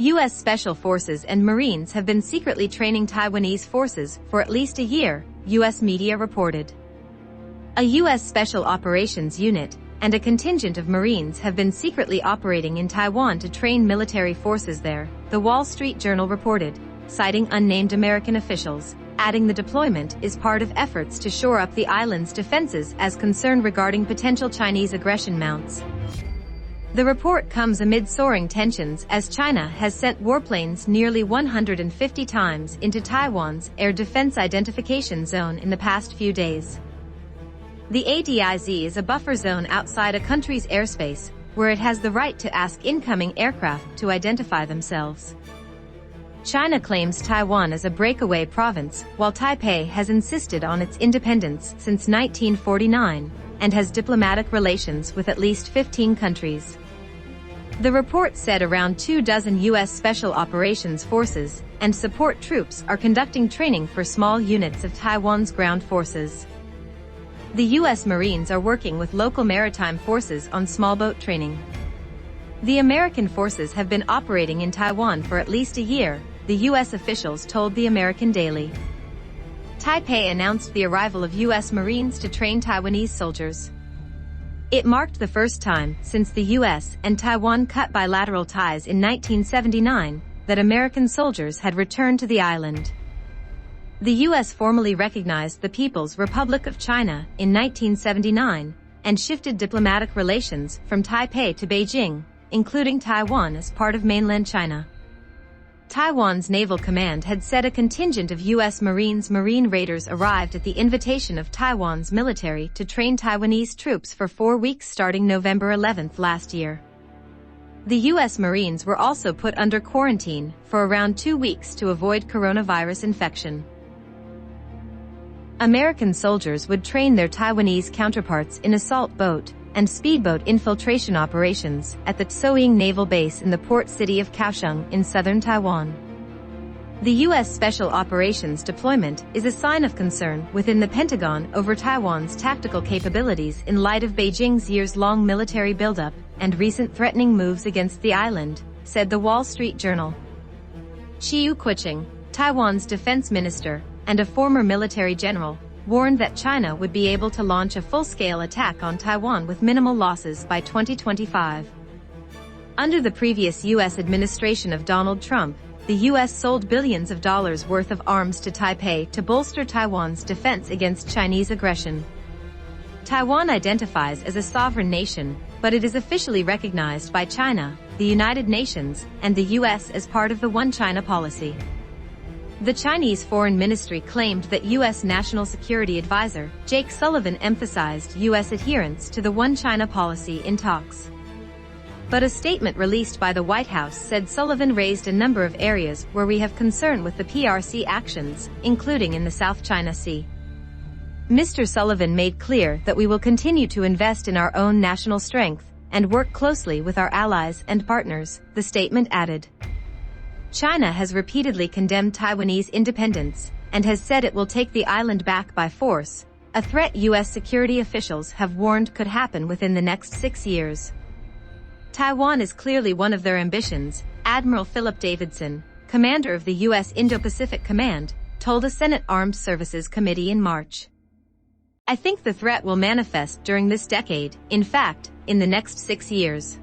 U.S. Special Forces and Marines have been secretly training Taiwanese forces for at least a year, U.S. media reported. A U.S. Special Operations Unit and a contingent of Marines have been secretly operating in Taiwan to train military forces there, the Wall Street Journal reported, citing unnamed American officials, adding the deployment is part of efforts to shore up the island's defenses as concern regarding potential Chinese aggression mounts. The report comes amid soaring tensions as China has sent warplanes nearly 150 times into Taiwan's air defense identification zone in the past few days. The ADIZ is a buffer zone outside a country's airspace, where it has the right to ask incoming aircraft to identify themselves. China claims Taiwan as a breakaway province, while Taipei has insisted on its independence since 1949 and has diplomatic relations with at least 15 countries. The report said around 24 U.S. Special Operations Forces and support troops are conducting training for small units of Taiwan's ground forces. The U.S. Marines are working with local maritime forces on small boat training. The American forces have been operating in Taiwan for at least a year, the U.S. officials told the American Daily. Taipei announced the arrival of U.S. Marines to train Taiwanese soldiers. It marked the first time since the U.S. and Taiwan cut bilateral ties in 1979 that American soldiers had returned to the island. The U.S. formally recognized the People's Republic of China in 1979 and shifted diplomatic relations from Taipei to Beijing, including Taiwan as part of mainland China. Taiwan's Naval Command had said a contingent of U.S. Marine raiders arrived at the invitation of Taiwan's military to train Taiwanese troops for 4 weeks starting November 11 last year. The U.S. Marines were also put under quarantine for around 2 weeks to avoid coronavirus infection. American soldiers would train their Taiwanese counterparts in assault boat and speedboat infiltration operations at the Soaring naval base in the port city of Kaohsiung in southern Taiwan. The U.S. Special Operations deployment is a sign of concern within the Pentagon over Taiwan's tactical capabilities in light of Beijing's years-long military buildup and recent threatening moves against the island, said the Wall Street Journal. Chiu Kuching, Taiwan's defense minister and a former military general, warned that China would be able to launch a full-scale attack on Taiwan with minimal losses by 2025. Under the previous U.S. administration of Donald Trump, the U.S. sold billions of dollars worth of arms to Taipei to bolster Taiwan's defense against Chinese aggression. Taiwan identifies as a sovereign nation, but it is officially recognized by China, the United Nations, and the U.S. as part of the One China policy. The Chinese Foreign Ministry claimed that U.S. National Security Advisor Jake Sullivan emphasized U.S. adherence to the One China policy in talks. But a statement released by the White House said Sullivan raised a number of areas where we have concern with the PRC actions, including in the South China Sea. Mr. Sullivan made clear that we will continue to invest in our own national strength and work closely with our allies and partners, the statement added. China has repeatedly condemned Taiwanese independence and has said it will take the island back by force, a threat U.S. security officials have warned could happen within the next 6 years. Taiwan is clearly one of their ambitions, Admiral Philip Davidson, commander of the U.S. Indo-Pacific Command, told a Senate Armed Services Committee in March. I think the threat will manifest during this decade, in fact, in the next 6 years.